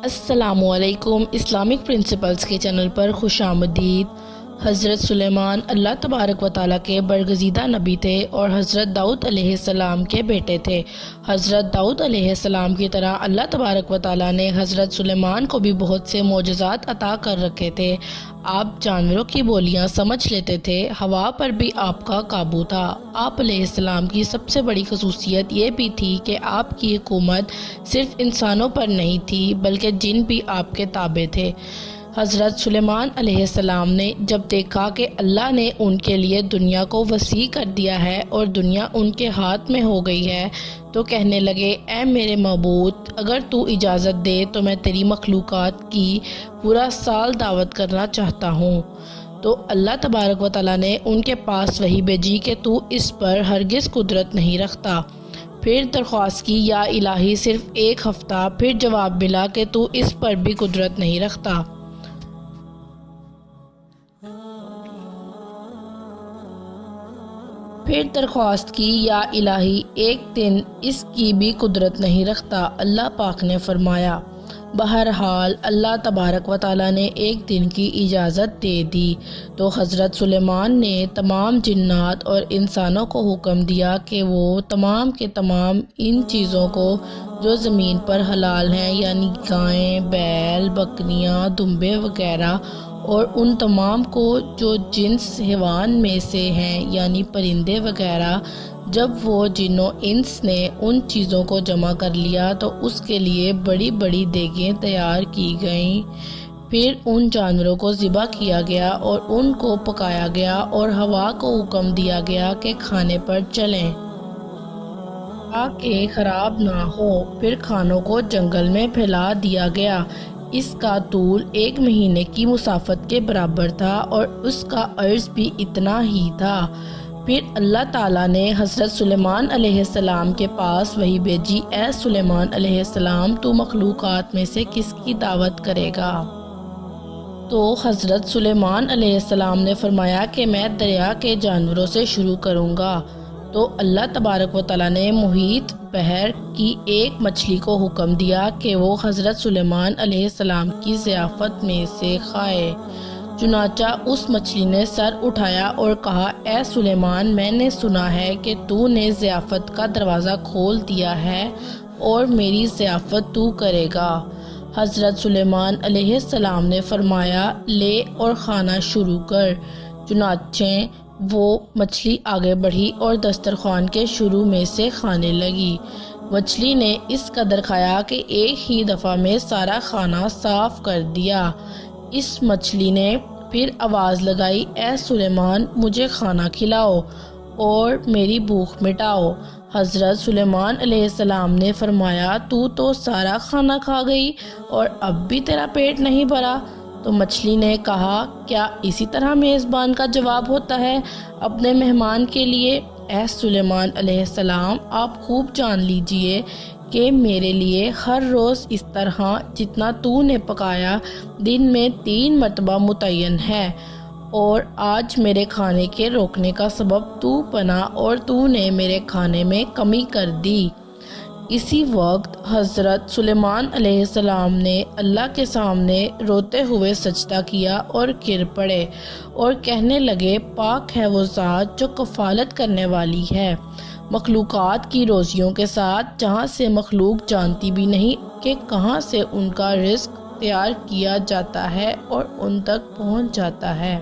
السلام علیکم۔ Islamic principles کے چینل پر خوش آمدید۔ حضرت سلیمان اللہ تبارک و تعالیٰ کے برگزیدہ نبی تھے اور حضرت داؤد علیہ السلام کے بیٹے تھے۔ حضرت داؤد علیہ السلام کی طرح اللہ تبارک و تعالیٰ نے حضرت سلیمان کو بھی بہت سے معجزات عطا کر رکھے تھے۔ آپ جانوروں کی بولیاں سمجھ لیتے تھے، ہوا پر بھی آپ کا قابو تھا۔ آپ علیہ السلام کی سب سے بڑی خصوصیت یہ بھی تھی کہ آپ کی حکومت صرف انسانوں پر نہیں تھی بلکہ جن بھی آپ کے تابع تھے۔ حضرت سلیمان علیہ السلام نے جب دیکھا کہ اللہ نے ان کے لیے دنیا کو وسیع کر دیا ہے اور دنیا ان کے ہاتھ میں ہو گئی ہے تو کہنے لگے، اے میرے معبود، اگر تو اجازت دے تو میں تیری مخلوقات کی پورا سال دعوت کرنا چاہتا ہوں۔ تو اللہ تبارک و تعالیٰ نے ان کے پاس وحی بھیجی کہ تو اس پر ہرگز قدرت نہیں رکھتا۔ پھر درخواست کی، یا الہی صرف ایک ہفتہ۔ پھر جواب ملا کہ تو اس پر بھی قدرت نہیں رکھتا۔ پھر درخواست کی، یا الہی ایک دن، اس کی بھی قدرت نہیں رکھتا۔ اللہ پاک نے فرمایا، بہرحال اللہ تبارک و تعالیٰ نے ایک دن کی اجازت دے دی تو حضرت سلیمان نے تمام جنات اور انسانوں کو حکم دیا کہ وہ تمام کے تمام ان چیزوں کو جو زمین پر حلال ہیں، یعنی گائیں، بیل، بکریاں، دمبے وغیرہ، اور ان تمام کو جو جنس حیوان میں سے ہیں، یعنی پرندے وغیرہ، جب وہ جن و انس نے ان چیزوں کو جمع کر لیا تو اس کے لیے بڑی بڑی دیگیں تیار کی گئیں۔ پھر ان جانوروں کو ذبح کیا گیا اور ان کو پکایا گیا اور ہوا کو حکم دیا گیا کہ کھانے پر چلیں تاکہ خراب نہ ہو۔ پھر کھانوں کو جنگل میں پھیلا دیا گیا۔ اس کا طول 1 مہینے کی مسافت کے برابر تھا اور اس کا عرض بھی اتنا ہی تھا۔ پھر اللہ تعالیٰ نے حضرت سلیمان علیہ السلام کے پاس وحی بھیجی، اے سلیمان علیہ السلام، تو مخلوقات میں سے کس کی دعوت کرے گا؟ تو حضرت سلیمان علیہ السلام نے فرمایا کہ میں دریا کے جانوروں سے شروع کروں گا۔ تو اللہ تبارک و تعالیٰ نے محیط بحر کی ایک مچھلی کو حکم دیا کہ وہ حضرت سلیمان علیہ السلام کی ضیافت میں سے کھائے۔ چنانچہ اس مچھلی نے سر اٹھایا اور کہا، اے سلیمان، میں نے سنا ہے کہ تو نے ضیافت کا دروازہ کھول دیا ہے اور میری ضیافت تو کرے گا۔ حضرت سلیمان علیہ السلام نے فرمایا، لے اور کھانا شروع کر۔ چنانچہ وہ مچھلی آگے بڑھی اور دسترخوان کے شروع میں سے کھانے لگی۔ مچھلی نے اس قدر کھایا کہ ایک ہی دفعہ میں سارا کھانا صاف کر دیا۔ اس مچھلی نے پھر آواز لگائی، اے سلیمان، مجھے کھانا کھلاؤ اور میری بھوک مٹاؤ۔ حضرت سلیمان علیہ السلام نے فرمایا، تو سارا کھانا کھا گئی اور اب بھی تیرا پیٹ نہیں بھرا؟ تو مچھلی نے کہا، کیا اسی طرح میزبان کا جواب ہوتا ہے اپنے مہمان کے لیے؟ اے سلیمان علیہ السلام، آپ خوب جان لیجئے کہ میرے لیے ہر روز اس طرح جتنا تو نے پکایا دن میں 3 مرتبہ متعین ہے، اور آج میرے کھانے کے روکنے کا سبب تو بنا اور تو نے میرے کھانے میں کمی کر دی۔ اسی وقت حضرت سلیمان علیہ السلام نے اللہ کے سامنے روتے ہوئے سجدہ کیا اور گر پڑے اور کہنے لگے، پاک ہے وہ ذات جو کفالت کرنے والی ہے مخلوقات کی روزیوں کے ساتھ، جہاں سے مخلوق جانتی بھی نہیں کہ کہاں سے ان کا رزق تیار کیا جاتا ہے اور ان تک پہنچ جاتا ہے۔